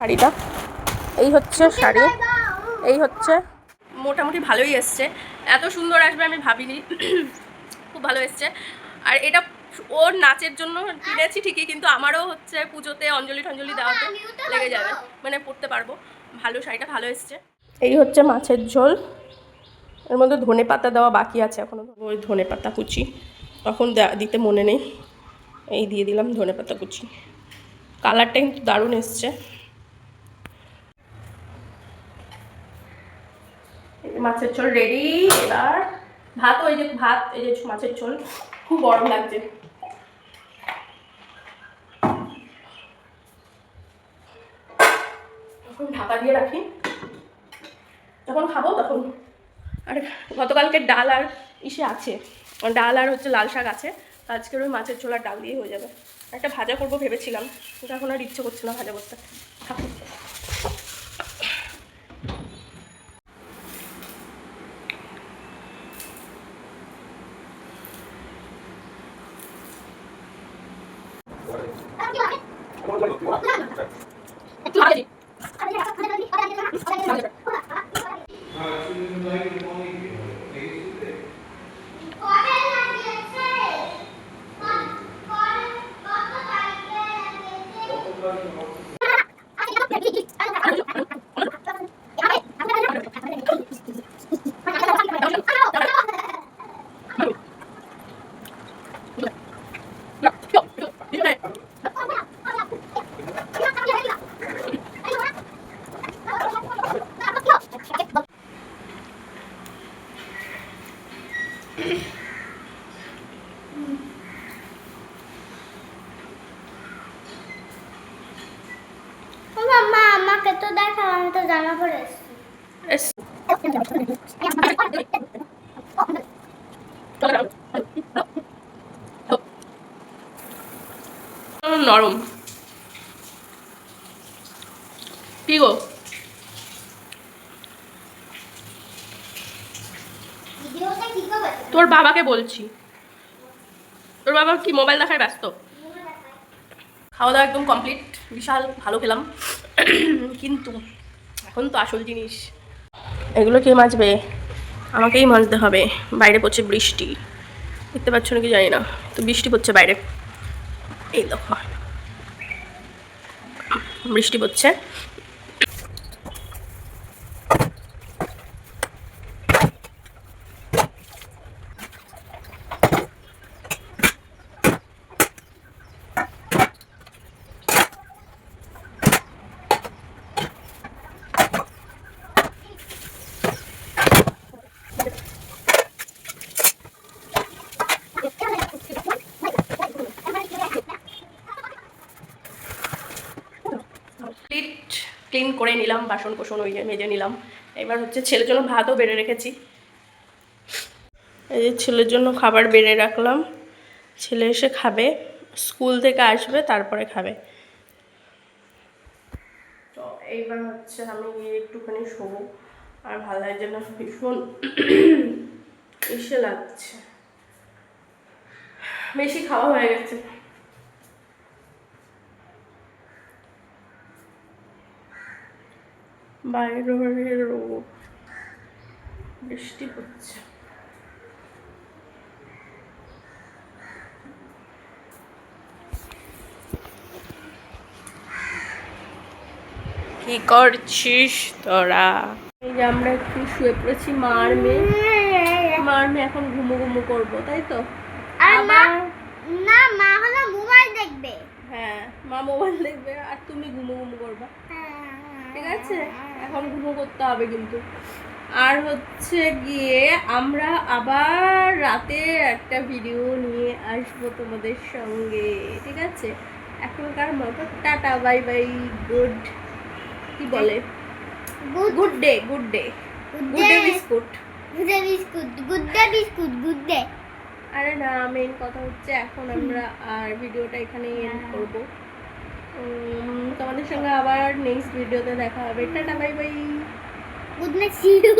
শাড়িটা এই হচ্ছে শাড়ি, এই হচ্ছে মোটামুটি ভালোই এসছে, এত সুন্দর আসবে আমি ভাবিনি, খুব ভালো এসছে। আর এটা ওর নাচের জন্য কিনেছি ঠিকই, কিন্তু আমারও হচ্ছে পুজোতে অঞ্জলি টঞ্জলি দেওয়াতে লেগে যাবে, মানে পরতে পারবো। ভালো শাড়িটা ভালো এসছে। এই হচ্ছে মাছের ঝোল, এর মধ্যে ধনে পাতা দেওয়া বাকি আছে এখনো, ওই ধনে পাতা কুচি তখন দিতে মনে নেই, এই দিয়ে দিলাম ধনে পাতা কুচি। কালারটা কিন্তু দারুণ এসছে। মাছের ঝোল রেডি। এবার ভাত, ওই যে ভাত, এই যে মাছের ঝোল, খুব গরম লাগছে। এখন ঢাকা দিয়ে রাখি, যখন খাবো তখন। আর গতকালকে ডাল আর ইসে আছে, ডাল আর হচ্ছে লাল শাক আছে, আজকের ওই মাছের ঝোল আর ডাল দিয়ে হয়ে যাবে। একটা ভাজা করবো ভেবেছিলাম, কিন্তু এখন আর ইচ্ছে করছে না ভাজা করতে। থাকুক। আমাকে তো দেখা, আমি তো জামা পরে এসেছি। নরম কি গো? তোর বাবাকে বলছি, তোর বাবা কি মোবাইল দেখায় ব্যস্ত? খাওয়া দাওয়া একদম কমপ্লিট, বিশাল ভালো খেলাম, কিন্তু এখন তো আসল জিনিস, এগুলো কে মাজবে? আমাকেই মাজতে হবে। বাইরে পড়ছে বৃষ্টি, দেখতে পাচ্ছ নাকি জানি না, তো বৃষ্টি পড়ছে বাইরে, এই দেখো বৃষ্টি পড়ছে। ক্লিন করে নিলাম, বাসন কোসন ওই যে মেজে নিলাম। এবার হচ্ছে ছেলের জন্য ভাতও বেড়ে রেখেছি, এই যে ছেলের জন্য খাবার বেড়ে রাখলাম, ছেলে এসে খাবে, স্কুল থেকে আসবে তারপরে খাবে। তো এইবার হচ্ছে আমি গিয়ে একটুখানি শোবো, আর ভালো লাগছে না, ভীষণ ইসে লাগছে, বেশি খাওয়া হয়ে গেছে। বাইরে রোদ, বৃষ্টি পড়ছে। কি করছিস তোরা? এই যে আমরা একটু শুয়ে পড়েছি, মার মেয়ে এখন ঘুমো ঘুমো করবো, তাই তো? আবার না, মা হলো মোবাইল দেখবে। হ্যাঁ, মা মোবাইল দেখবে আর তুমি ঘুমো ঘুমো করবা, ঠিক আছে? এখন ঘুমো করতে হবে কিন্তু। আর হচ্ছে গিয়ে আমরা আবার রাতে একটা ভিডিও নিয়ে আসবো তোমাদের সঙ্গে, ঠিক আছে? এখনকার মতো টাটা, বাই বাই, গুড, কি বলে, good day, good day, good day biscuit, good day biscuit, good day biscuit, good day. আরে না, মেইন কথা হচ্ছে এখন আমরা আর ভিডিওটা এখানে এন্ড করব। তোমাদের সঙ্গে আবার নেক্সট ভিডিওতে দেখা হবে। Tata, bye bye, good night, see you.